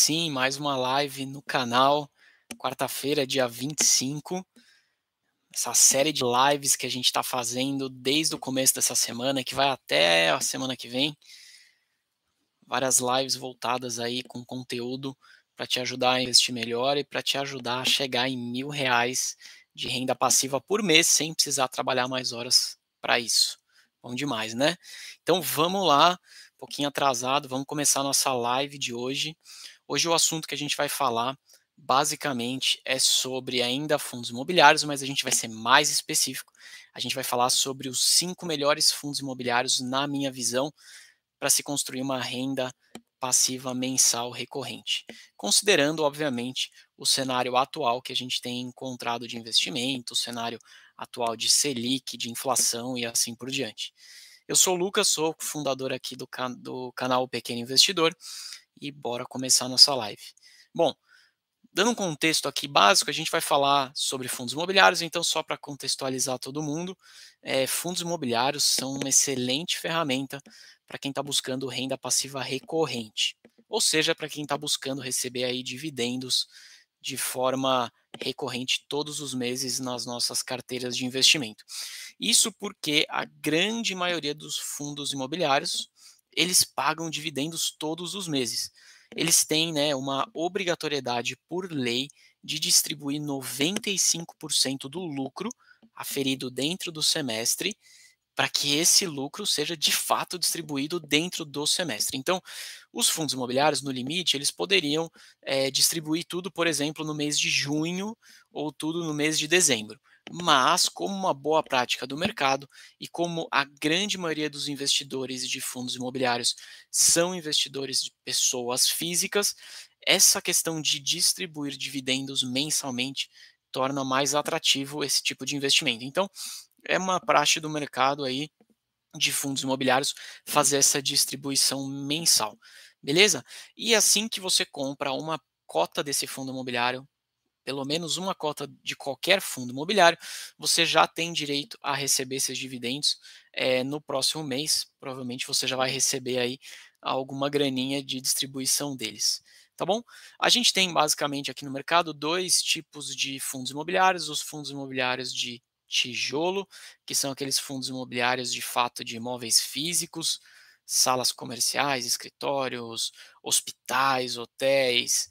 sim, mais uma live no canal. Quarta-feira, dia 25. Essa série de lives que a gente está fazendo desde o começo dessa semana, que vai até a semana que vem. Várias lives voltadas aí com conteúdo para te ajudar a investir melhor e para te ajudar a chegar em R$ 1.000 de renda passiva por mês sem precisar trabalhar mais horas para isso. Bom demais, né? Então vamos lá, um pouquinho atrasado, vamos começar a nossa live de hoje. Hoje o assunto que a gente vai falar basicamente é sobre ainda fundos imobiliários, mas a gente vai ser mais específico. A gente vai falar sobre os 5 melhores fundos imobiliários na minha visão para se construir uma renda passiva mensal recorrente, considerando, obviamente, o cenário atual que a gente tem encontrado de investimento, o cenário atual de Selic, de inflação e assim por diante. Eu sou o Lucas, sou fundador aqui do canal Pequeno Investidor e bora começar a nossa live. Bom, dando um contexto aqui básico, a gente vai falar sobre fundos imobiliários, então só para contextualizar todo mundo, fundos imobiliários são uma excelente ferramenta para quem está buscando renda passiva recorrente, ou seja, para quem está buscando receber aí dividendos de forma recorrente todos os meses nas nossas carteiras de investimento. Isso porque a grande maioria dos fundos imobiliários, eles pagam dividendos todos os meses. Eles têm, né, uma obrigatoriedade por lei de distribuir 95% do lucro aferido dentro do semestre para que esse lucro seja de fato distribuído dentro do semestre. Então, os fundos imobiliários, no limite, eles poderiam distribuir tudo, por exemplo, no mês de junho ou tudo no mês de dezembro. Mas, como uma boa prática do mercado e como a grande maioria dos investidores de fundos imobiliários são investidores de pessoas físicas, essa questão de distribuir dividendos mensalmente torna mais atrativo esse tipo de investimento. Então, é uma praxe do mercado aí de fundos imobiliários fazer essa distribuição mensal, beleza? E assim que você compra uma cota desse fundo imobiliário, pelo menos uma cota de qualquer fundo imobiliário, você já tem direito a receber esses dividendos no próximo mês. Provavelmente você já vai receber aí alguma graninha de distribuição deles. Tá bom? A gente tem basicamente aqui no mercado dois tipos de fundos imobiliários: os fundos imobiliários de tijolo, que são aqueles fundos imobiliários de fato de imóveis físicos, salas comerciais, escritórios, hospitais, hotéis,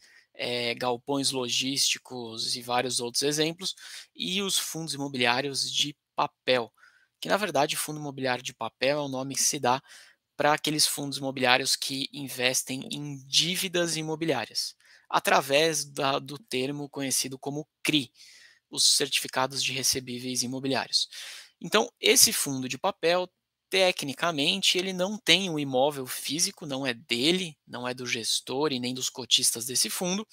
galpões logísticos e vários outros exemplos, e os fundos imobiliários de papel, que na verdade fundo imobiliário de papel é o nome que se dá para aqueles fundos imobiliários que investem em dívidas imobiliárias, através do termo conhecido como CRI, os certificados de recebíveis imobiliários. Então, esse fundo de papel, tecnicamente, ele não tem um imóvel físico, não é dele, não é do gestor e nem dos cotistas desse fundo,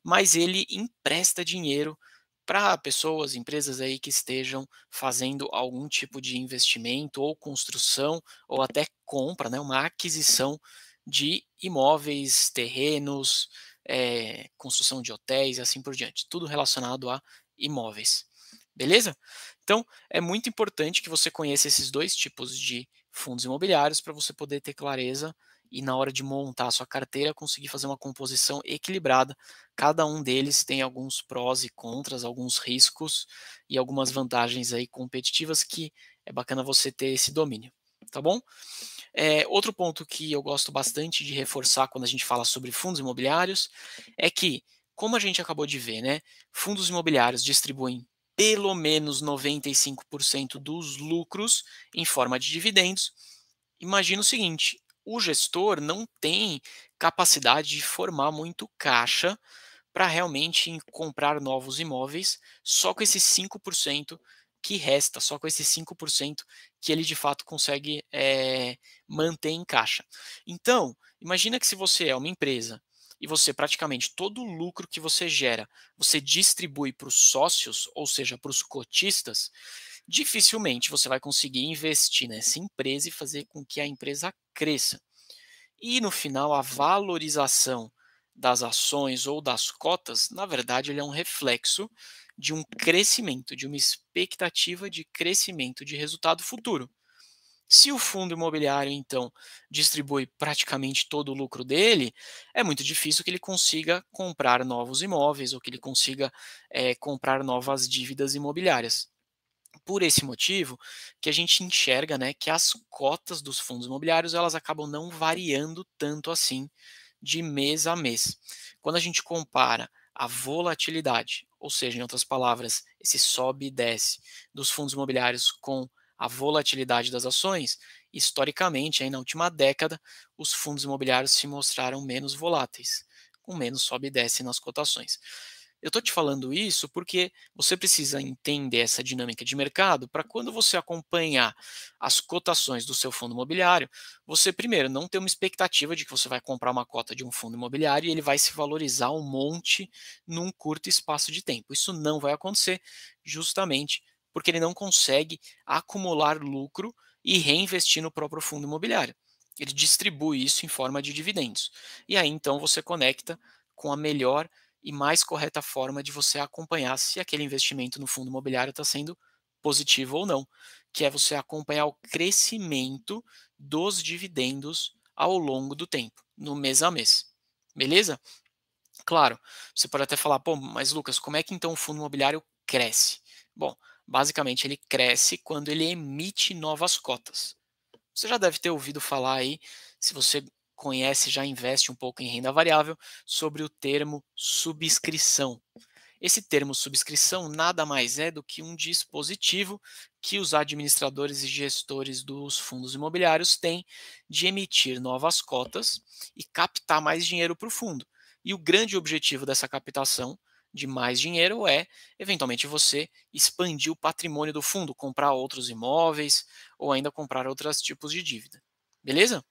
mas ele empresta dinheiro para pessoas, empresas aí que estejam fazendo algum tipo de investimento ou construção ou até compra, né, uma aquisição de imóveis, terrenos, construção de hotéis e assim por diante, tudo relacionado a imóveis. Beleza? Então, é muito importante que você conheça esses dois tipos de fundos imobiliários para você poder ter clareza e, na hora de montar a sua carteira, conseguir fazer uma composição equilibrada. Cada um deles tem alguns prós e contras, alguns riscos e algumas vantagens aí competitivas que é bacana você ter esse domínio. Tá bom? Outro ponto que eu gosto bastante de reforçar quando a gente fala sobre fundos imobiliários é que, como a gente acabou de ver, né, fundos imobiliários distribuem pelo menos 95% dos lucros em forma de dividendos. Imagina o seguinte: o gestor não tem capacidade de formar muito caixa para realmente comprar novos imóveis só com esses 5% que resta, só com esses 5% que ele de fato consegue manter em caixa. Então, imagina que se você é uma empresa e você praticamente todo o lucro que você gera, você distribui para os sócios, ou seja, para os cotistas, dificilmente você vai conseguir investir nessa empresa e fazer com que a empresa cresça. E no final, a valorização das ações ou das cotas, na verdade, ele é um reflexo de um crescimento, de uma expectativa de crescimento de resultado futuro. Se o fundo imobiliário, então, distribui praticamente todo o lucro dele, é muito difícil que ele consiga comprar novos imóveis ou que ele consiga comprar novas dívidas imobiliárias. Por esse motivo, que a gente enxerga, né, que as cotas dos fundos imobiliários elas acabam não variando tanto assim de mês a mês. Quando a gente compara a volatilidade, ou seja, em outras palavras, esse sobe e desce dos fundos imobiliários com a volatilidade das ações, historicamente, aí na última década, os fundos imobiliários se mostraram menos voláteis, com menos sobe e desce nas cotações. Eu estou te falando isso porque você precisa entender essa dinâmica de mercado para quando você acompanhar as cotações do seu fundo imobiliário, você primeiro não ter uma expectativa de que você vai comprar uma cota de um fundo imobiliário e ele vai se valorizar um monte num curto espaço de tempo. Isso não vai acontecer justamente porque ele não consegue acumular lucro e reinvestir no próprio fundo imobiliário. Ele distribui isso em forma de dividendos. E aí então você conecta com a melhor e mais correta forma de você acompanhar se aquele investimento no fundo imobiliário está sendo positivo ou não, que é você acompanhar o crescimento dos dividendos ao longo do tempo, no mês a mês. Beleza? Claro, você pode até falar, pô, mas Lucas, como é que então o fundo imobiliário cresce? Bom, basicamente ele cresce quando ele emite novas cotas. Você já deve ter ouvido falar aí, se você conhece, já investe um pouco em renda variável, sobre o termo subscrição. Esse termo subscrição nada mais é do que um dispositivo que os administradores e gestores dos fundos imobiliários têm de emitir novas cotas e captar mais dinheiro para o fundo. E o grande objetivo dessa captação de mais dinheiro é, eventualmente, você expandir o patrimônio do fundo, comprar outros imóveis ou ainda comprar outros tipos de dívida. Beleza?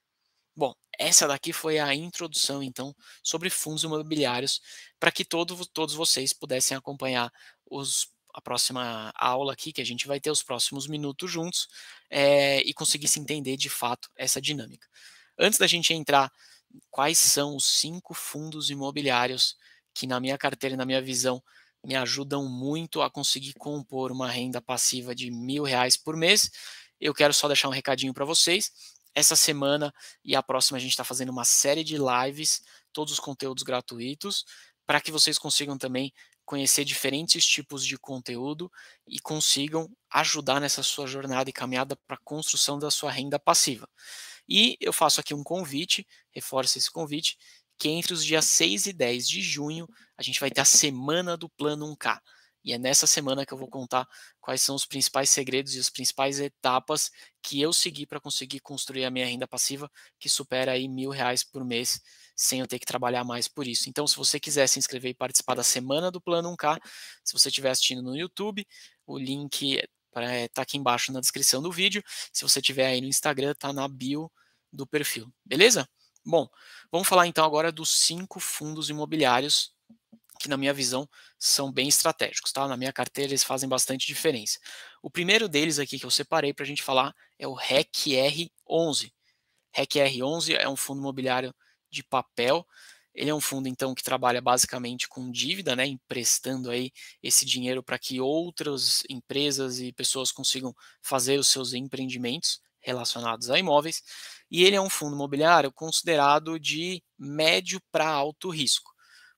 Bom, essa daqui foi a introdução, então, sobre fundos imobiliários, para que todos vocês pudessem acompanhar a próxima aula aqui, que a gente vai ter os próximos minutos juntos, e conseguisse entender de fato essa dinâmica. Antes da gente entrar, quais são os 5 fundos imobiliários que, na minha carteira e na minha visão, me ajudam muito a conseguir compor uma renda passiva de R$ 1.000 por mês, eu quero só deixar um recadinho para vocês. Essa semana e a próxima a gente está fazendo uma série de lives, todos os conteúdos gratuitos, para que vocês consigam também conhecer diferentes tipos de conteúdo e consigam ajudar nessa sua jornada e caminhada para a construção da sua renda passiva. E eu faço aqui um convite, reforço esse convite, que entre os dias 6 e 10 de junho a gente vai ter a semana do Plano 1K. E é nessa semana que eu vou contar quais são os principais segredos e as principais etapas que eu segui para conseguir construir a minha renda passiva, que supera aí R$ 1.000 por mês, sem eu ter que trabalhar mais por isso. Então, se você quiser se inscrever e participar da semana do Plano 1K, se você estiver assistindo no YouTube, o link está aqui embaixo na descrição do vídeo. Se você estiver aí no Instagram, está na bio do perfil. Beleza? Bom, vamos falar então agora dos 5 fundos imobiliários que, na minha visão, são bem estratégicos, tá? Na minha carteira eles fazem bastante diferença. O primeiro deles aqui que eu separei para a gente falar é o REC-R11. REC-R11 é um fundo imobiliário de papel. Ele é um fundo, então, que trabalha basicamente com dívida, né, emprestando aí esse dinheiro para que outras empresas e pessoas consigam fazer os seus empreendimentos relacionados a imóveis. E ele é um fundo imobiliário considerado de médio para alto risco.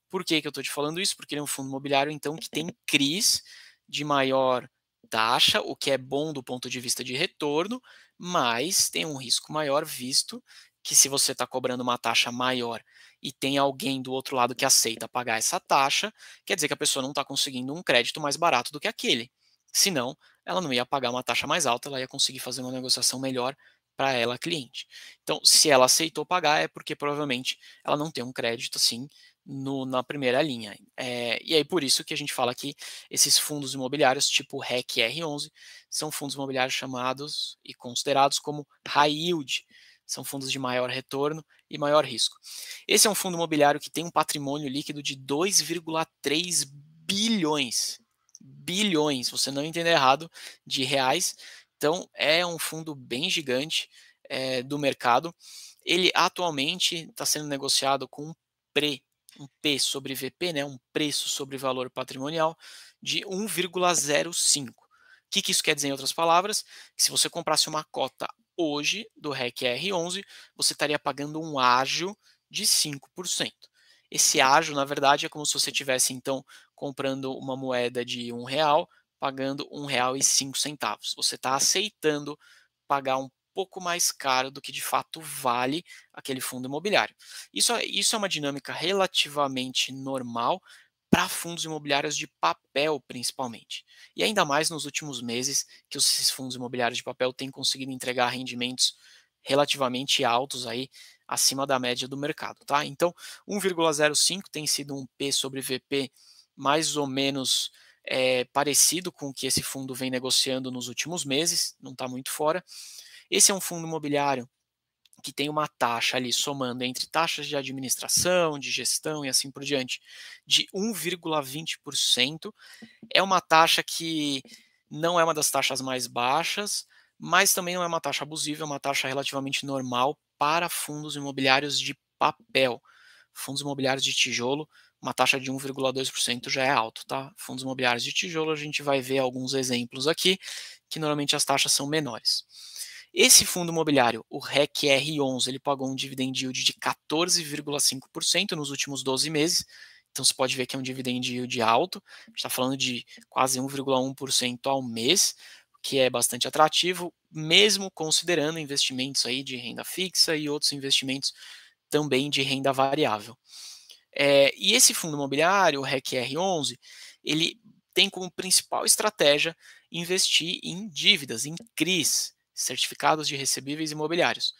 Por que que eu estou te falando isso? Porque ele é um fundo imobiliário, então, que tem CRIs de maior taxa, o que é bom do ponto de vista de retorno, mas tem um risco maior, visto que se você está cobrando uma taxa maior e tem alguém do outro lado que aceita pagar essa taxa, quer dizer que a pessoa não está conseguindo um crédito mais barato do que aquele. Senão, ela não ia pagar uma taxa mais alta, ela ia conseguir fazer uma negociação melhor para ela, cliente. Então, se ela aceitou pagar, é porque provavelmente ela não tem um crédito assim na primeira linha. E aí por isso que a gente fala que esses fundos imobiliários, tipo REC R11, são fundos imobiliários chamados e considerados como high yield. São fundos de maior retorno e maior risco. Esse é um fundo imobiliário que tem um patrimônio líquido de 2,3 bilhões. Bilhões, você não entender errado, de reais. Então é um fundo bem gigante do mercado. Ele atualmente está sendo negociado com um P sobre VP, né, um preço sobre valor patrimonial, de 1,05. O que isso quer dizer em outras palavras? Que se você comprasse uma cota hoje, do REC R11, você estaria pagando um ágio de 5%. Esse ágio, na verdade, é como se você estivesse, então, comprando uma moeda de R$ 1, pagando R$ 1,05. Você está aceitando pagar um pouco mais caro do que de fato vale aquele fundo imobiliário. Isso é uma dinâmica relativamente normal para fundos imobiliários de papel, principalmente. E ainda mais nos últimos meses, que esses fundos imobiliários de papel têm conseguido entregar rendimentos relativamente altos aí, acima da média do mercado, tá? Então, 1,05 tem sido um P sobre VP mais ou menos parecido com o que esse fundo vem negociando nos últimos meses, não está muito fora. Esse é um fundo imobiliário que tem uma taxa ali somando entre taxas de administração, de gestão e assim por diante, de 1,20%. É uma taxa que não é uma das taxas mais baixas, mas também não é uma taxa abusiva, é uma taxa relativamente normal para fundos imobiliários de papel. Fundos imobiliários de tijolo, uma taxa de 1,2% já é alto, tá? Fundos imobiliários de tijolo, a gente vai ver alguns exemplos aqui, que normalmente as taxas são menores. Esse fundo imobiliário, o REC R11, ele pagou um dividend yield de 14,5% nos últimos 12 meses. Então você pode ver que é um dividend yield alto. A gente está falando de quase 1,1% ao mês, que é bastante atrativo, mesmo considerando investimentos aí de renda fixa e outros investimentos também de renda variável. E esse fundo imobiliário, o REC R11, ele tem como principal estratégia investir em dívidas, em CRIs, certificados de recebíveis imobiliários.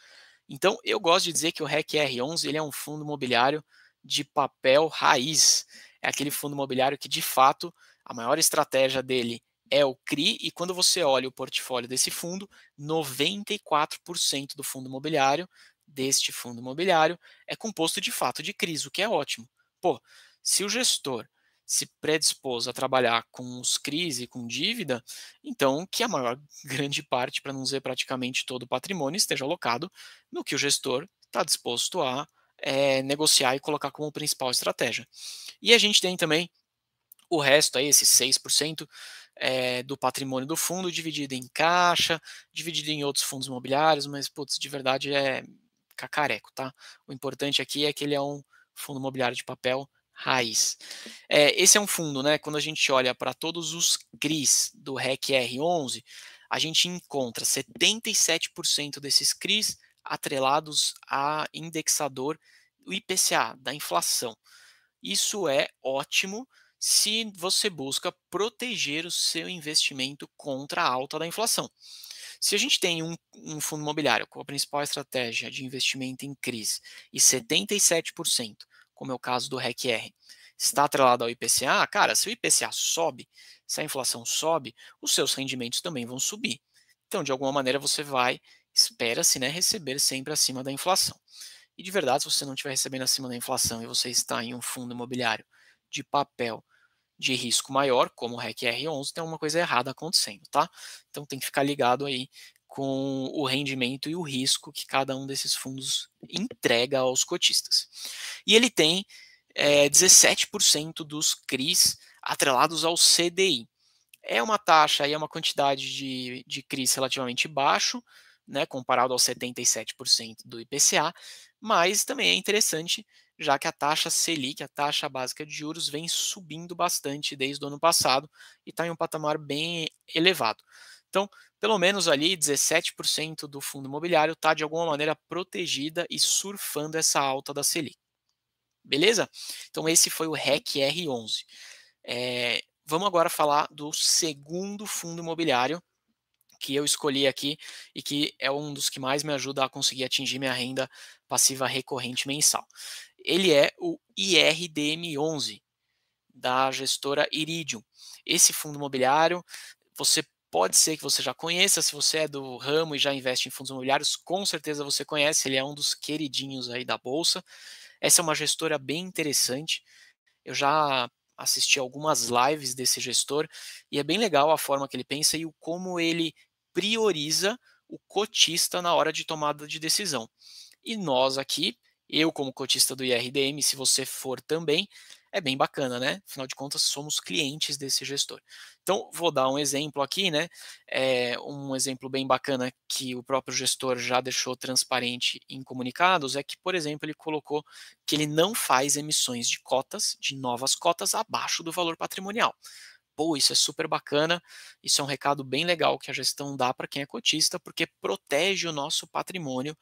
Então, eu gosto de dizer que o REC R11 ele é um fundo imobiliário de papel raiz. É aquele fundo imobiliário que, de fato, a maior estratégia dele é o CRI, e quando você olha o portfólio desse fundo, 94% do fundo imobiliário, deste fundo imobiliário, é composto de fato de CRIs, o que é ótimo. Pô, se o gestor se predispôs a trabalhar com os CRIs e com dívida, então que a maior grande parte, para não dizer praticamente todo o patrimônio, esteja alocado no que o gestor está disposto a negociar e colocar como principal estratégia. E a gente tem também o resto, aí, esses 6% do patrimônio do fundo, dividido em caixa, dividido em outros fundos imobiliários, mas, putz, de verdade é cacareco, tá? O importante aqui é que ele é um fundo imobiliário de papel raiz. Esse é um fundo, né? Quando a gente olha para todos os CRIs do REC R11, a gente encontra 77% desses CRIs atrelados a indexador do IPCA, da inflação. Isso é ótimo se você busca proteger o seu investimento contra a alta da inflação. Se a gente tem um fundo imobiliário com a principal estratégia de investimento em CRIs e 77%, como é o caso do REC-R, está atrelado ao IPCA, cara, se o IPCA sobe, se a inflação sobe, os seus rendimentos também vão subir. Então, de alguma maneira, você vai, espera-se, né, receber sempre acima da inflação. E de verdade, se você não estiver recebendo acima da inflação e você está em um fundo imobiliário de papel de risco maior, como o REC R11, tem alguma coisa errada acontecendo, tá? Então tem que ficar ligado aí com o rendimento e o risco que cada um desses fundos entrega aos cotistas. E ele tem 17% dos CRIs atrelados ao CDI. É uma taxa, é uma quantidade de CRIs relativamente baixo, né, comparado aos 77% do IPCA, mas também é interessante, já que a taxa Selic, a taxa básica de juros, vem subindo bastante desde o ano passado e está em um patamar bem elevado. Então, pelo menos ali 17% do fundo imobiliário está de alguma maneira protegida e surfando essa alta da Selic. Beleza? Então esse foi o REC R11. Vamos agora falar do segundo fundo imobiliário que eu escolhi aqui e que é um dos que mais me ajuda a conseguir atingir minha renda passiva recorrente mensal. Ele é o IRDM11 da gestora Iridium. Esse fundo imobiliário, você pode ser que você já conheça, se você é do ramo e já investe em fundos imobiliários, com certeza você conhece, ele é um dos queridinhos aí da bolsa. Essa é uma gestora bem interessante. Eu já assisti algumas lives desse gestor e é bem legal a forma que ele pensa e o como ele prioriza o cotista na hora de tomada de decisão. E nós aqui Eu, como cotista do IRDM, se você for também, é bem bacana, né? Afinal de contas, somos clientes desse gestor. Então, vou dar um exemplo aqui, né? Um exemplo bem bacana que o próprio gestor já deixou transparente em comunicados é que, por exemplo, ele colocou que ele não faz emissões de cotas, de novas cotas, abaixo do valor patrimonial. Pô, isso é super bacana, isso é um recado bem legal que a gestão dá para quem é cotista, porque protege o nosso patrimônio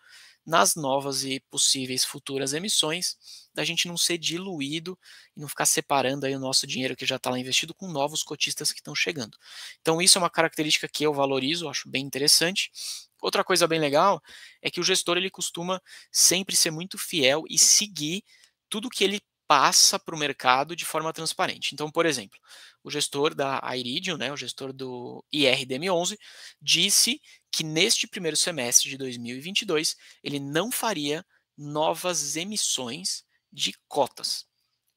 nas novas e possíveis futuras emissões, da gente não ser diluído e não ficar separando aí o nosso dinheiro que já está lá investido com novos cotistas que estão chegando. Então isso é uma característica que eu valorizo, acho bem interessante. Outra coisa bem legal é que o gestor ele costuma sempre ser muito fiel e seguir tudo que ele passa para o mercado de forma transparente. Então, por exemplo, o gestor da Iridium, né, o gestor do IRDM11, disse que neste primeiro semestre de 2022 ele não faria novas emissões de cotas.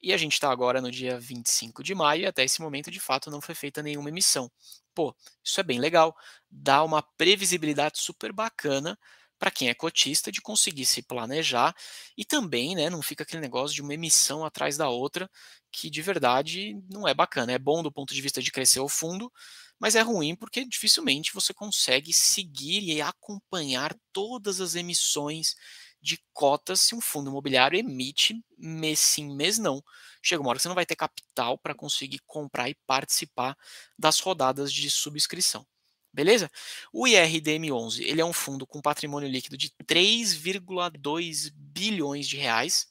E a gente está agora no dia 25 de maio e até esse momento, de fato, não foi feita nenhuma emissão. Pô, isso é bem legal, dá uma previsibilidade super bacana para quem é cotista de conseguir se planejar e também, né, não fica aquele negócio de uma emissão atrás da outra, que de verdade não é bacana. É bom do ponto de vista de crescer o fundo, mas é ruim porque dificilmente você consegue seguir e acompanhar todas as emissões de cotas se um fundo imobiliário emite mês sim, mês não. Chega uma hora que você não vai ter capital para conseguir comprar e participar das rodadas de subscrição. Beleza? O IRDM11, ele é um fundo com patrimônio líquido de 3,2 bilhões de reais.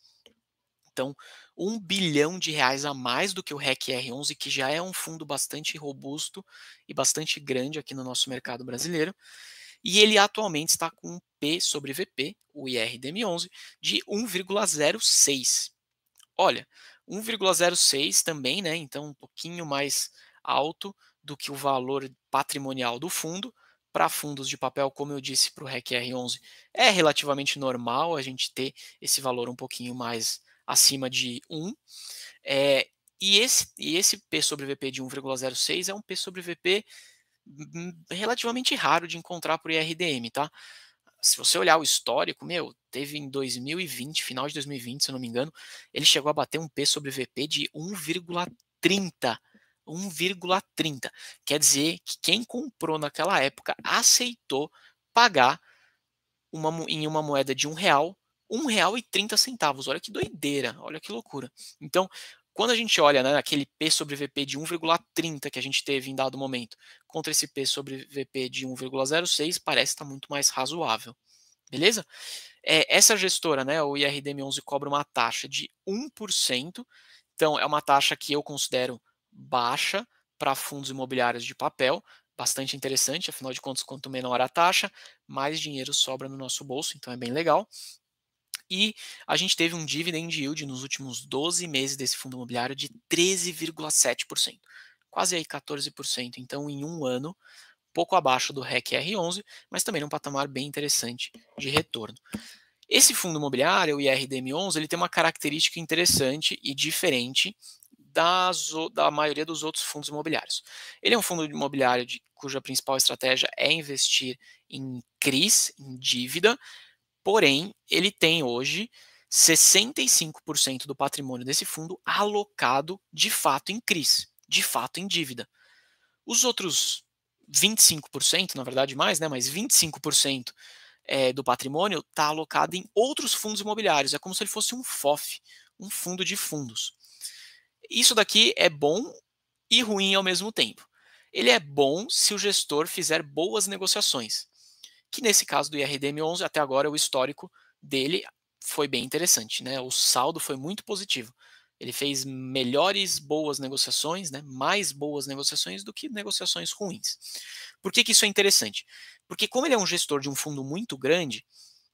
Então, 1 bilhão de reais a mais do que o REC R11, que já é um fundo bastante robusto e bastante grande aqui no nosso mercado brasileiro. E ele atualmente está com um P sobre VP, o IRDM11, de 1,06. Olha, 1,06 também, né? Então, um pouquinho mais alto do que o valor patrimonial do fundo. Para fundos de papel, como eu disse para o REC R11, é relativamente normal a gente ter esse valor um pouquinho mais acima de 1. E esse P sobre VP de 1,06 é um P sobre VP relativamente raro de encontrar por IRDM, tá? Se você olhar o histórico, meu, teve em 2020, final de 2020, se eu não me engano, ele chegou a bater um P sobre VP de 1,30. 1,30. Quer dizer que quem comprou naquela época aceitou pagar em uma moeda de R$ 1, R$ 1,30. Olha que doideira, olha que loucura. Então, quando a gente olha, né, aquele P sobre VP de 1,30 que a gente teve em dado momento, contra esse P sobre VP de 1,06, parece estar muito mais razoável. Beleza? Essa gestora, né, o IRDM11, cobra uma taxa de 1%. Então, é uma taxa que eu considero baixa para fundos imobiliários de papel, bastante interessante, afinal de contas, quanto menor a taxa, mais dinheiro sobra no nosso bolso, então é bem legal. E a gente teve um dividend yield nos últimos 12 meses desse fundo imobiliário de 13,7%, quase aí 14%. Então, em um ano, pouco abaixo do REC R11, mas também num patamar bem interessante de retorno. Esse fundo imobiliário, o IRDM11, ele tem uma característica interessante e diferente da maioria dos outros fundos imobiliários. Ele é um fundo imobiliário cuja principal estratégia é investir em CRIs, em dívida, porém, ele tem hoje 65% do patrimônio desse fundo alocado de fato em CRIs, de fato em dívida. Os outros 25%, na verdade mais, né, mas 25% do patrimônio está alocado em outros fundos imobiliários. É como se ele fosse um FOF, um fundo de fundos. Isso daqui é bom e ruim ao mesmo tempo. Ele é bom se o gestor fizer boas negociações, que nesse caso do IRDM11, até agora o histórico dele foi bem interessante, né? O saldo foi muito positivo. Ele fez melhores boas negociações, né? Mais boas negociações do que negociações ruins. Por que isso é interessante? Porque como ele é um gestor de um fundo muito grande,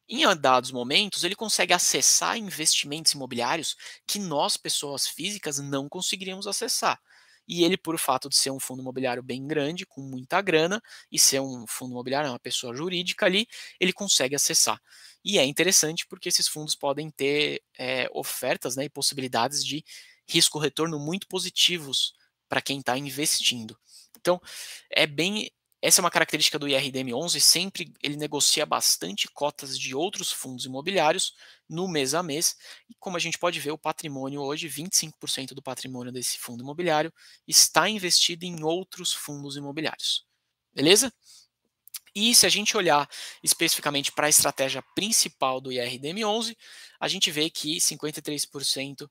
em dados momentos, ele consegue acessar investimentos imobiliários que nós, pessoas físicas, não conseguiríamos acessar. E ele, por fato de ser um fundo imobiliário bem grande, com muita grana, e ser um fundo imobiliário, uma pessoa jurídica ali, ele consegue acessar. E é interessante porque esses fundos podem ter ofertas, né, e possibilidades de risco-retorno muito positivos para quem está investindo. Então, é bem Essa é uma característica do IRDM11, sempre ele negocia bastante cotas de outros fundos imobiliários no mês a mês, e como a gente pode ver, o patrimônio hoje, 25% do patrimônio desse fundo imobiliário está investido em outros fundos imobiliários. Beleza? E se a gente olhar especificamente para a estratégia principal do IRDM11, a gente vê que 53%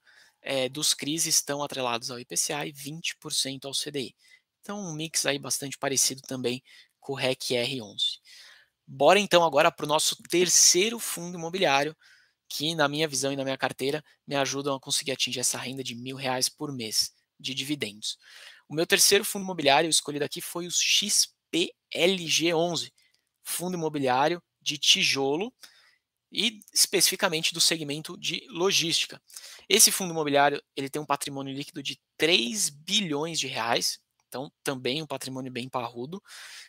dos CRIs estão atrelados ao IPCA e 20% ao CDI. Então, um mix aí bastante parecido também com o REC R11. Bora então agora para o nosso terceiro fundo imobiliário, que na minha visão e na minha carteira me ajudam a conseguir atingir essa renda de R$ 1.000 por mês de dividendos. O meu terceiro fundo imobiliário escolhido aqui foi o XPLG11, fundo imobiliário de tijolo e especificamente do segmento de logística. Esse fundo imobiliário ele tem um patrimônio líquido de 3 bilhões de reais, então também um patrimônio bem parrudo,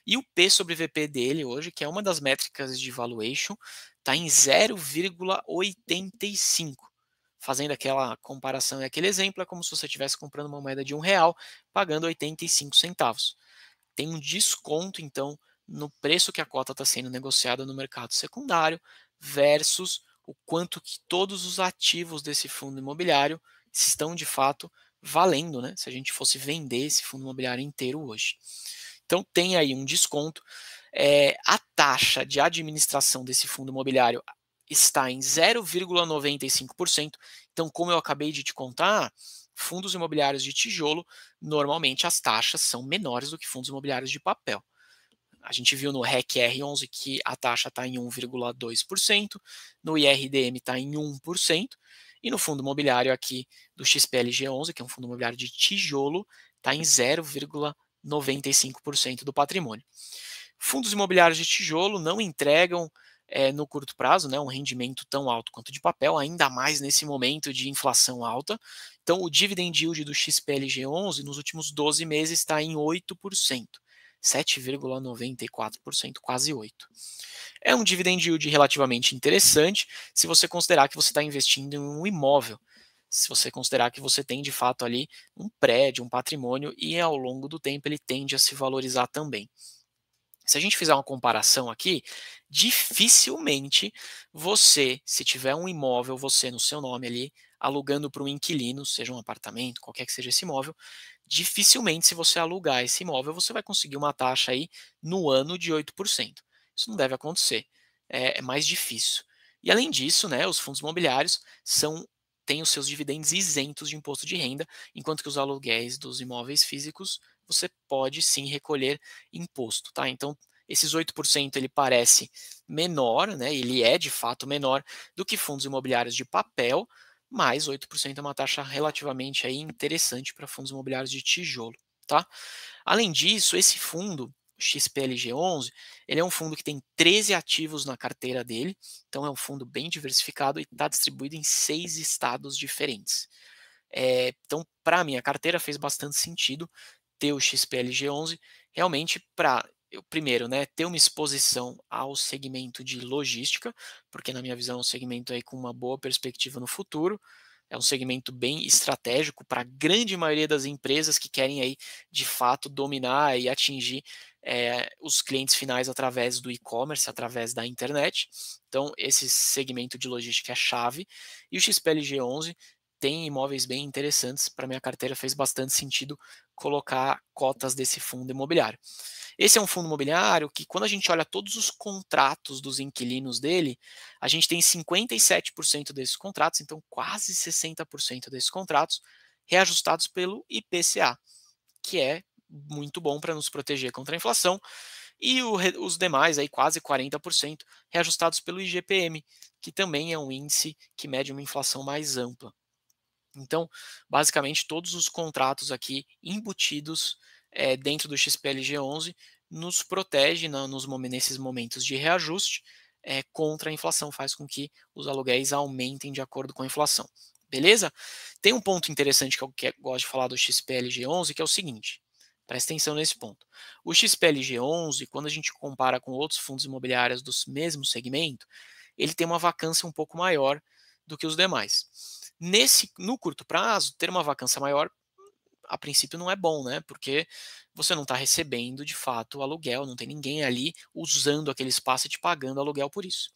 e o P sobre VP dele hoje, que é uma das métricas de valuation, está em 0,85. Fazendo aquela comparação e aquele exemplo, é como se você estivesse comprando uma moeda de R$ 1, pagando 85 centavos. Tem um desconto, então, no preço que a cota está sendo negociada no mercado secundário versus o quanto que todos os ativos desse fundo imobiliário estão de fato valendo, né? Se a gente fosse vender esse fundo imobiliário inteiro hoje. Então tem aí um desconto. A taxa de administração desse fundo imobiliário está em 0,95%. Então, como eu acabei de te contar, fundos imobiliários de tijolo, normalmente as taxas são menores do que fundos imobiliários de papel. A gente viu no REC R11 que a taxa está em 1,2%, no IRDM está em 1%, e no fundo imobiliário aqui do XPLG11, que é um fundo imobiliário de tijolo, está em 0,95% do patrimônio. Fundos imobiliários de tijolo não entregam no curto prazo, né, um rendimento tão alto quanto de papel, ainda mais nesse momento de inflação alta. Então, o dividend yield do XPLG11 nos últimos 12 meses está em 8%, 7,94%, quase 8%. É um dividend yield relativamente interessante se você considerar que você está investindo em um imóvel, se você considerar que você tem de fato ali um prédio, um patrimônio, e ao longo do tempo ele tende a se valorizar também. Se a gente fizer uma comparação aqui, dificilmente você, se tiver um imóvel, você no seu nome ali, alugando para um inquilino, seja um apartamento, qualquer que seja esse imóvel, dificilmente se você alugar esse imóvel, você vai conseguir uma taxa aí no ano de 8%. Isso não deve acontecer, é mais difícil. E além disso, né, os fundos imobiliários têm os seus dividendos isentos de imposto de renda, enquanto que os aluguéis dos imóveis físicos você pode sim recolher imposto, tá? Então, esses 8% ele parece menor, né? Ele é de fato menor do que fundos imobiliários de papel, mas 8% é uma taxa relativamente aí interessante para fundos imobiliários de tijolo, tá? Além disso, esse fundo, XPLG11, ele é um fundo que tem 13 ativos na carteira dele, então é um fundo bem diversificado e está distribuído em 6 estados diferentes. Então, para a minha carteira fez bastante sentido ter o XPLG11, realmente para eu primeiro, né, ter uma exposição ao segmento de logística, porque na minha visão é um segmento aí com uma boa perspectiva no futuro, é um segmento bem estratégico para a grande maioria das empresas que querem aí de fato dominar e atingir os clientes finais através do e-commerce, através da internet. Então esse segmento de logística é chave, e o XPLG11 tem imóveis bem interessantes. Para minha carteira fez bastante sentido colocar cotas desse fundo imobiliário. Esse é um fundo imobiliário que, quando a gente olha todos os contratos dos inquilinos dele, a gente tem 57% desses contratos, então quase 60% desses contratos reajustados pelo IPCA, que é muito bom para nos proteger contra a inflação, e os demais, aí, quase 40%, reajustados pelo IGPM, que também é um índice que mede uma inflação mais ampla. Então, basicamente, todos os contratos aqui embutidos dentro do XPLG11 nos protege nesses momentos de reajuste contra a inflação, faz com que os aluguéis aumentem de acordo com a inflação. Beleza? Tem um ponto interessante que eu gosto de falar do XPLG11, que é o seguinte, presta atenção nesse ponto. O XPLG11, quando a gente compara com outros fundos imobiliários do mesmo segmento, ele tem uma vacância um pouco maior do que os demais. No curto prazo, ter uma vacância maior a princípio não é bom, né? Porque você não está recebendo de fato o aluguel, não tem ninguém ali usando aquele espaço e te pagando aluguel por isso.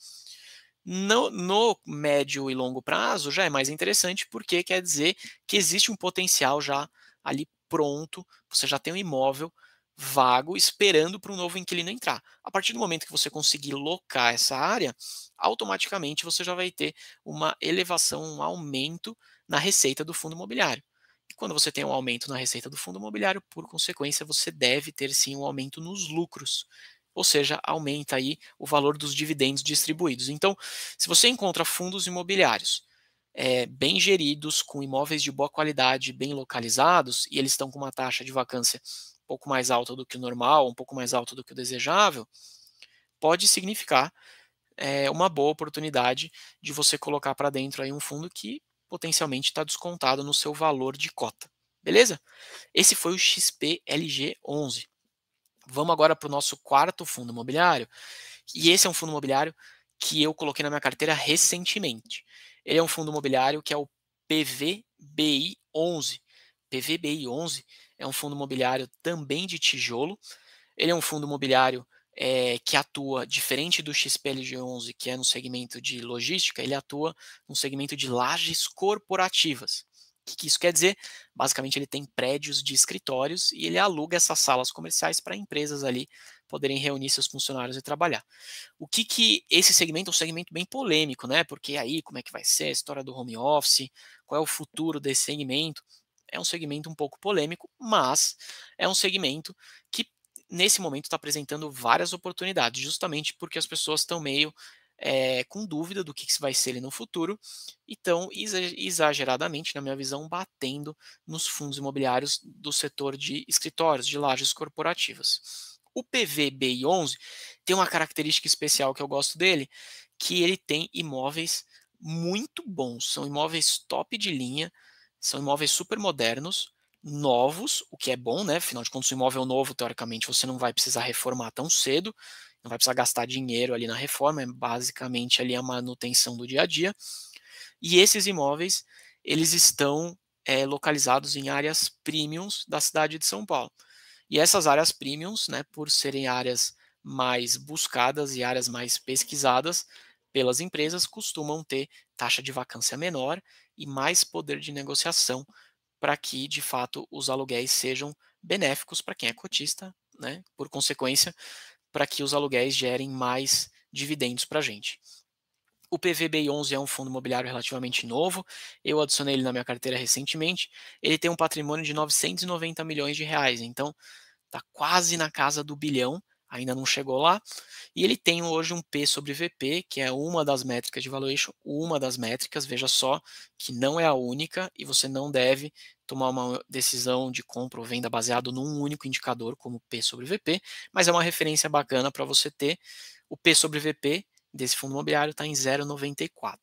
No médio e longo prazo já é mais interessante, porque quer dizer que existe um potencial já ali pronto, você já tem um imóvel vago esperando para um novo inquilino entrar. A partir do momento que você conseguir locar essa área, automaticamente você já vai ter uma elevação, um aumento na receita do fundo imobiliário. E quando você tem um aumento na receita do fundo imobiliário, por consequência, você deve ter sim um aumento nos lucros. Ou seja, aumenta aí o valor dos dividendos distribuídos. Então, se você encontra fundos imobiliários bem geridos, com imóveis de boa qualidade, bem localizados, e eles estão com uma taxa de vacância um pouco mais alta do que o normal, um pouco mais alta do que o desejável, pode significar uma boa oportunidade de você colocar para dentro aí um fundo que potencialmente está descontado no seu valor de cota. Beleza? Esse foi o XPLG11. Vamos agora para o nosso quarto fundo imobiliário. E esse é um fundo imobiliário que eu coloquei na minha carteira recentemente. Ele é um fundo imobiliário que é o PVBI11. PVBI11 é um fundo imobiliário também de tijolo. Ele é um fundo imobiliário que atua diferente do XPLG11, que é no segmento de logística, ele atua no segmento de lajes corporativas. O que isso quer dizer? Basicamente, ele tem prédios de escritórios e ele aluga essas salas comerciais para empresas ali poderem reunir seus funcionários e trabalhar. O que esse segmento é um segmento bem polêmico, né? Porque aí, como é que vai ser a história do home office? Qual é o futuro desse segmento? É um segmento um pouco polêmico, mas é um segmento que nesse momento está apresentando várias oportunidades, justamente porque as pessoas estão meio com dúvida do que vai ser ele no futuro e estão exageradamente, na minha visão, batendo nos fundos imobiliários do setor de escritórios, de lajes corporativas. O PVBI11 tem uma característica especial que eu gosto dele, que ele tem imóveis muito bons, são imóveis top de linha, são imóveis super modernos, novos, o que é bom, né? Afinal de contas, o imóvel novo, teoricamente, você não vai precisar reformar tão cedo, não vai precisar gastar dinheiro ali na reforma, é basicamente ali a manutenção do dia a dia. E esses imóveis, eles estão localizados em áreas premiums da cidade de São Paulo. E essas áreas premiums, né, por serem áreas mais buscadas e áreas mais pesquisadas pelas empresas, costumam ter taxa de vacância menor e mais poder de negociação para que, de fato, os aluguéis sejam benéficos para quem é cotista, né? Por consequência, para que os aluguéis gerem mais dividendos para a gente. O PVBI11 é um fundo imobiliário relativamente novo, eu adicionei ele na minha carteira recentemente. Ele tem um patrimônio de 990 milhões de reais, então está quase na casa do bilhão, ainda não chegou lá. E ele tem hoje um P sobre VP, que é uma das métricas de valuation, uma das métricas, veja só, que não é a única e você não deve tomar uma decisão de compra ou venda baseado num único indicador, como P sobre VP, mas é uma referência bacana para você ter. O P sobre VP desse fundo imobiliário está em 0,94.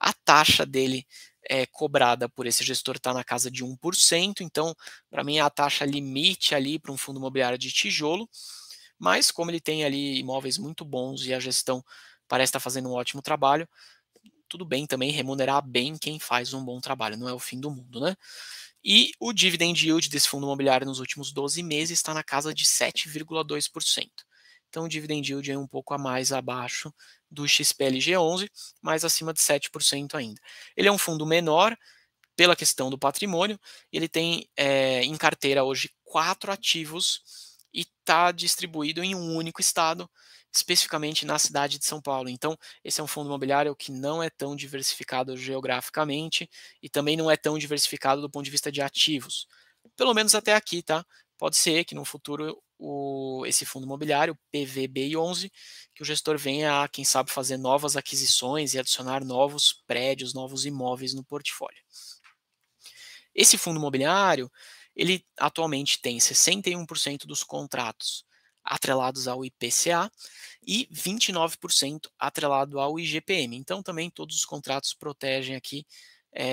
A taxa dele cobrada por esse gestor está na casa de 1%, então, para mim, é a taxa limite ali para um fundo imobiliário de tijolo, mas como ele tem ali imóveis muito bons e a gestão parece estar fazendo um ótimo trabalho, tudo bem também remunerar bem quem faz um bom trabalho, não é o fim do mundo, né? E o dividend yield desse fundo imobiliário nos últimos 12 meses está na casa de 7,2%. Então o dividend yield é um pouco a mais abaixo do XPLG11, mas acima de 7% ainda. Ele é um fundo menor pela questão do patrimônio, ele tem em carteira hoje 4 ativos e está distribuído em um único estado, especificamente na cidade de São Paulo. Então, esse é um fundo imobiliário que não é tão diversificado geograficamente e também não é tão diversificado do ponto de vista de ativos. Pelo menos até aqui, tá? Pode ser que no futuro esse fundo imobiliário, PVBI11, que o gestor venha a, quem sabe, fazer novas aquisições e adicionar novos prédios, novos imóveis no portfólio. Esse fundo imobiliário, ele atualmente tem 61% dos contratos atrelados ao IPCA e 29% atrelado ao IGPM. Então, também todos os contratos protegem aqui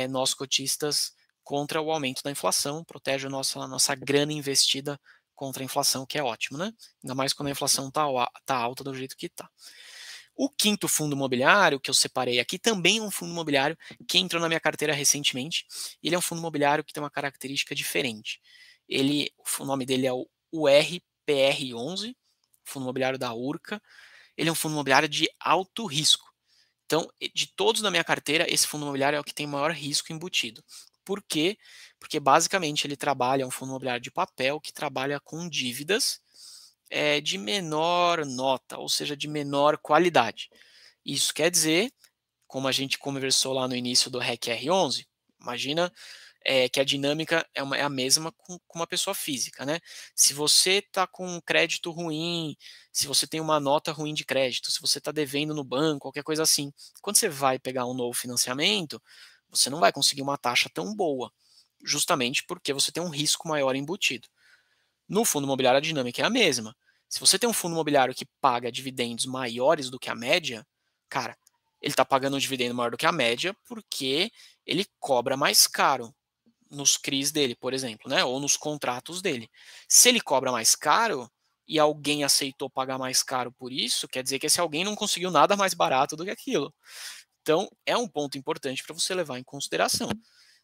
nós cotistas contra o aumento da inflação, protege a nossa grana investida contra a inflação, que é ótimo, né? Ainda mais quando a inflação está alta do jeito que está. O quinto fundo imobiliário que eu separei aqui também é um fundo imobiliário que entrou na minha carteira recentemente. Ele é um fundo imobiliário que tem uma característica diferente. O nome dele é o URPR11, fundo imobiliário da Urca. Ele é um fundo imobiliário de alto risco. Então, de todos da minha carteira, esse fundo imobiliário é o que tem maior risco embutido. Por quê? Porque basicamente ele trabalha, é um fundo imobiliário de papel que trabalha com dívidas de menor nota, ou seja, de menor qualidade. Isso quer dizer, como a gente conversou lá no início do REC R11, imagina que a dinâmica é a mesma com uma pessoa física, né? Se você está com um crédito ruim, se você tem uma nota ruim de crédito, se você está devendo no banco, qualquer coisa assim, quando você vai pegar um novo financiamento, você não vai conseguir uma taxa tão boa, justamente porque você tem um risco maior embutido. No fundo imobiliário, a dinâmica é a mesma. Se você tem um fundo imobiliário que paga dividendos maiores do que a média, cara, ele está pagando um dividendo maior do que a média porque ele cobra mais caro nos CRIs dele, por exemplo, né? Ou nos contratos dele. Se ele cobra mais caro e alguém aceitou pagar mais caro por isso, quer dizer que esse alguém não conseguiu nada mais barato do que aquilo. Então, é um ponto importante para você levar em consideração.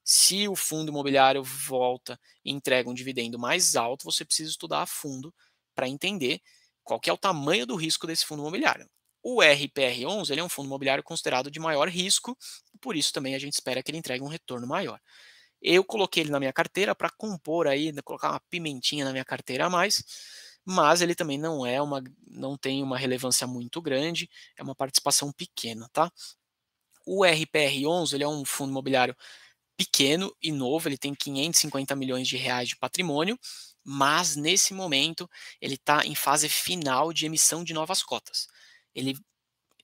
Se o fundo imobiliário volta e entrega um dividendo mais alto, você precisa estudar a fundo para entender qual que é o tamanho do risco desse fundo imobiliário. O RPR11 ele é um fundo imobiliário considerado de maior risco, por isso também a gente espera que ele entregue um retorno maior. Eu coloquei ele na minha carteira para compor aí, né, colocar uma pimentinha na minha carteira a mais, mas ele também não tem uma relevância muito grande, é uma participação pequena, tá? O RPR11 ele é um fundo imobiliário pequeno e novo, ele tem 550 milhões de reais de patrimônio, mas nesse momento ele está em fase final de emissão de novas cotas. Ele,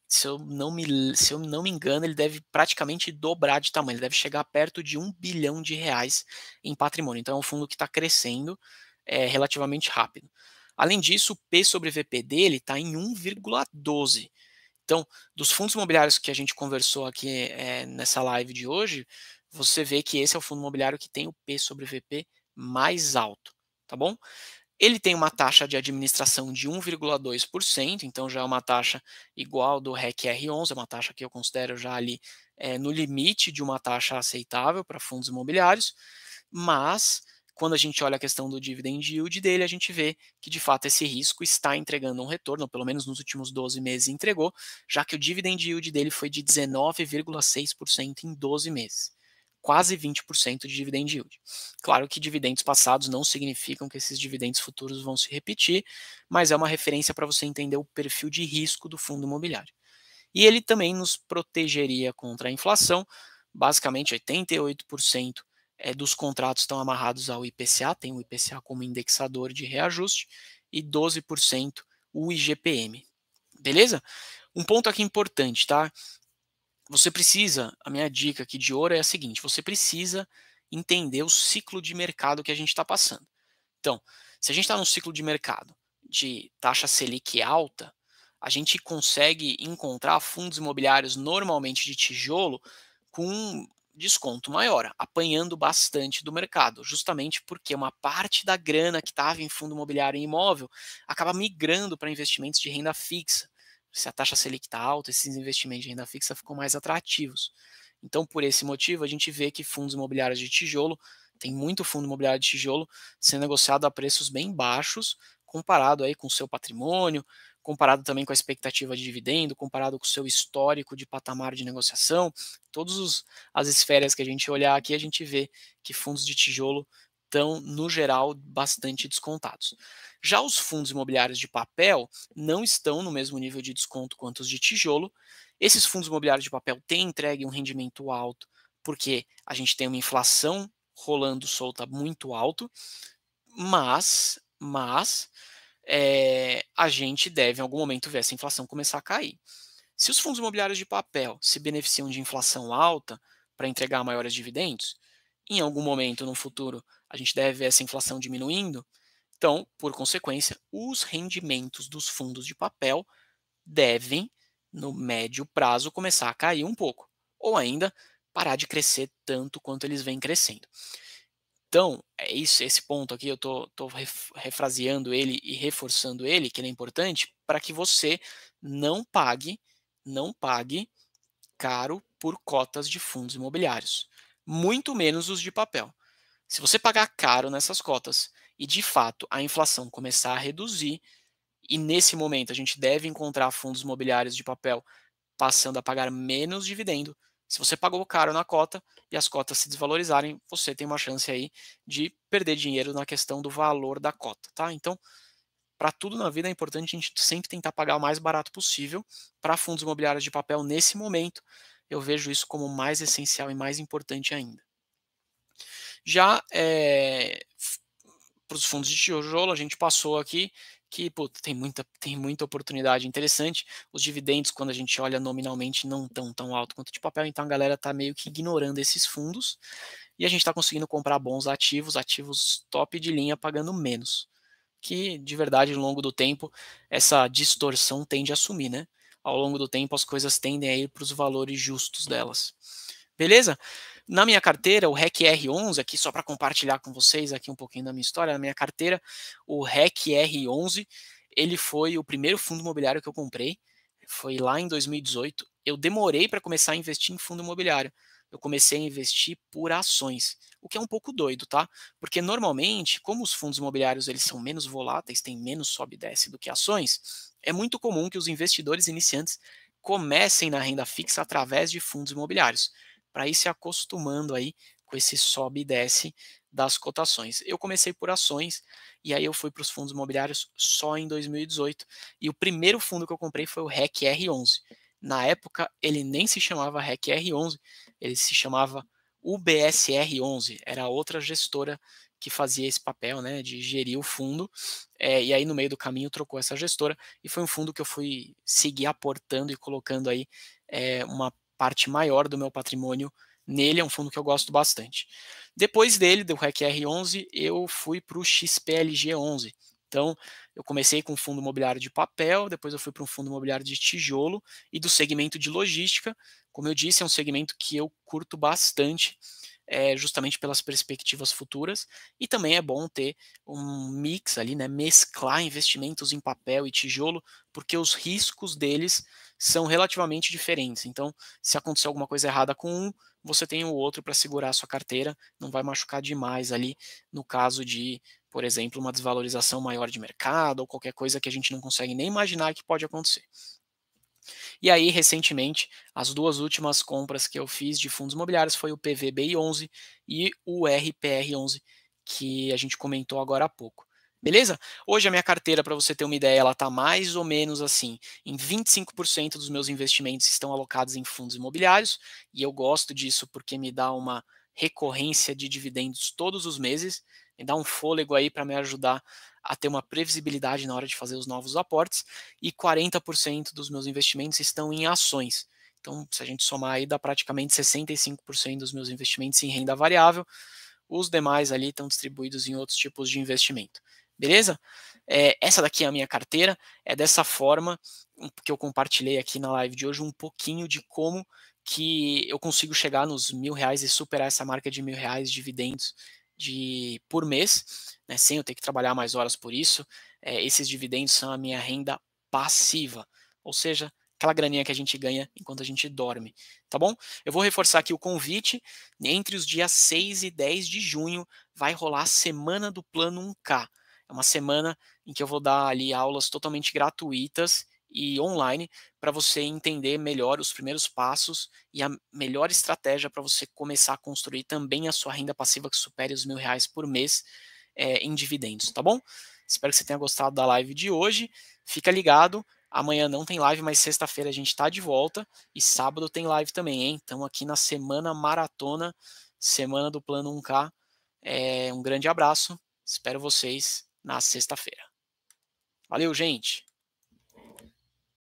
se eu não me engano, ele deve praticamente dobrar de tamanho, ele deve chegar perto de 1 bilhão de reais em patrimônio. Então é um fundo que está crescendo relativamente rápido. Além disso, o P sobre VP dele está em 1,12. Então, dos fundos imobiliários que a gente conversou aqui nessa live de hoje, você vê que esse é o fundo imobiliário que tem o P sobre VP mais alto, tá bom? Ele tem uma taxa de administração de 1,2%, então já é uma taxa igual do REC R11, é uma taxa que eu considero já ali no limite de uma taxa aceitável para fundos imobiliários, mas quando a gente olha a questão do dividend yield dele, a gente vê que de fato esse risco está entregando um retorno, ou pelo menos nos últimos 12 meses entregou, já que o dividend yield dele foi de 19,6% em 12 meses. Quase 20% de dividend yield. Claro que dividendos passados não significam que esses dividendos futuros vão se repetir, mas é uma referência para você entender o perfil de risco do fundo imobiliário. E ele também nos protegeria contra a inflação, basicamente 88% dos contratos estão amarrados ao IPCA, tem o IPCA como indexador de reajuste, e 12% o IGPM. Beleza? Um ponto aqui importante, tá? Você precisa, a minha dica aqui de ouro é a seguinte: você precisa entender o ciclo de mercado que a gente está passando. Então, se a gente está num ciclo de mercado de taxa Selic alta, a gente consegue encontrar fundos imobiliários normalmente de tijolo com desconto maior, apanhando bastante do mercado, justamente porque uma parte da grana que estava em fundo imobiliário e imóvel acaba migrando para investimentos de renda fixa. Se a taxa Selic está alta, esses investimentos de renda fixa ficam mais atrativos. Então, por esse motivo, a gente vê que fundos imobiliários de tijolo, tem muito fundo imobiliário de tijolo sendo negociado a preços bem baixos, comparado aí com o seu patrimônio, comparado também com a expectativa de dividendo, comparado com o seu histórico de patamar de negociação. Todas as esferas que a gente olhar aqui, a gente vê que fundos de tijolo estão, no geral, bastante descontados. Já os fundos imobiliários de papel não estão no mesmo nível de desconto quanto os de tijolo. Esses fundos imobiliários de papel têm entregue um rendimento alto, porque a gente tem uma inflação rolando solta muito alto, mas a gente deve em algum momento ver essa inflação começar a cair. Se os fundos imobiliários de papel se beneficiam de inflação alta para entregar maiores dividendos, em algum momento no futuro a gente deve ver essa inflação diminuindo, então, por consequência, os rendimentos dos fundos de papel devem, no médio prazo, começar a cair um pouco, ou ainda parar de crescer tanto quanto eles vêm crescendo. Então, é isso, esse ponto aqui eu tô refraseando ele e reforçando ele, que ele é importante, para que você não pague não pague caro por cotas de fundos imobiliários, muito menos os de papel. Se você pagar caro nessas cotas e de fato a inflação começar a reduzir, e nesse momento a gente deve encontrar fundos imobiliários de papel passando a pagar menos dividendo. Se você pagou caro na cota e as cotas se desvalorizarem, você tem uma chance aí de perder dinheiro na questão do valor da cota, tá? Então, para tudo na vida é importante a gente sempre tentar pagar o mais barato possível. Para fundos imobiliários de papel, nesse momento, eu vejo isso como mais essencial e mais importante ainda. Já para os fundos de tijolo, a gente passou aqui que tem muita oportunidade interessante. Os dividendos, quando a gente olha nominalmente, não estão tão alto quanto de papel, então a galera está meio que ignorando esses fundos e a gente está conseguindo comprar bons ativos, ativos top de linha, pagando menos. Que de verdade, ao longo do tempo, essa distorção tende a sumir, né? Ao longo do tempo, as coisas tendem a ir para os valores justos delas. Beleza? Na minha carteira, o REC R11, aqui só para compartilhar com vocês aqui um pouquinho da minha história, na minha carteira, o REC R11, ele foi o primeiro fundo imobiliário que eu comprei, foi lá em 2018. Eu demorei para começar a investir em fundo imobiliário. Eu comecei a investir por ações, o que é um pouco doido, tá? Porque normalmente, como os fundos imobiliários eles são menos voláteis, têm menos sobe e desce do que ações, é muito comum que os investidores iniciantes comecem na renda fixa através de fundos imobiliários para ir se acostumando aí com esse sobe e desce das cotações. Eu comecei por ações e aí eu fui para os fundos imobiliários só em 2018 e o primeiro fundo que eu comprei foi o REC R11. Na época ele nem se chamava REC R11, ele se chamava UBSR 11, era outra gestora que fazia esse papel, né, de gerir o fundo, e aí no meio do caminho trocou essa gestora e foi um fundo que eu fui seguir aportando e colocando aí uma parte maior do meu patrimônio nele, é um fundo que eu gosto bastante. Depois dele, do REC R11, eu fui para o XPLG 11. Então, eu comecei com um fundo imobiliário de papel, depois eu fui para um fundo imobiliário de tijolo e do segmento de logística. Como eu disse, é um segmento que eu curto bastante, justamente pelas perspectivas futuras, e também é bom ter um mix ali, né, mesclar investimentos em papel e tijolo, porque os riscos deles são relativamente diferentes. Então, se acontecer alguma coisa errada com um, você tem o outro para segurar a sua carteira, não vai machucar demais ali no caso de, por exemplo, uma desvalorização maior de mercado ou qualquer coisa que a gente não consegue nem imaginar que pode acontecer. E aí, recentemente, as duas últimas compras que eu fiz de fundos imobiliários foi o PVBI 11 e o RPR 11, que a gente comentou agora há pouco. Beleza? Hoje a minha carteira, para você ter uma ideia, ela está mais ou menos assim, em 25% dos meus investimentos estão alocados em fundos imobiliários, e eu gosto disso porque me dá uma recorrência de dividendos todos os meses, me dá um fôlego aí para me ajudar a ter uma previsibilidade na hora de fazer os novos aportes, e 40% dos meus investimentos estão em ações. Então, se a gente somar aí, dá praticamente 65% dos meus investimentos em renda variável, os demais ali estão distribuídos em outros tipos de investimento. Beleza? Essa daqui é a minha carteira, é dessa forma que eu compartilhei aqui na live de hoje um pouquinho de como que eu consigo chegar nos R$ 1.000 e superar essa marca de R$ 1.000 de dividendos por mês, né, sem eu ter que trabalhar mais horas por isso. Esses dividendos são a minha renda passiva, ou seja, aquela graninha que a gente ganha enquanto a gente dorme, tá bom? Eu vou reforçar aqui o convite, entre os dias 6 e 10 de junho vai rolar a semana do Plano 1K. É uma semana em que eu vou dar ali aulas totalmente gratuitas e online para você entender melhor os primeiros passos e a melhor estratégia para você começar a construir também a sua renda passiva que supere os R$ 1.000 por mês em dividendos, tá bom? Espero que você tenha gostado da live de hoje. Fica ligado, amanhã não tem live, mas sexta-feira a gente está de volta e sábado tem live também, hein? Então aqui na semana maratona, semana do Plano 1K. Um grande abraço, espero vocês na sexta-feira. Valeu, gente!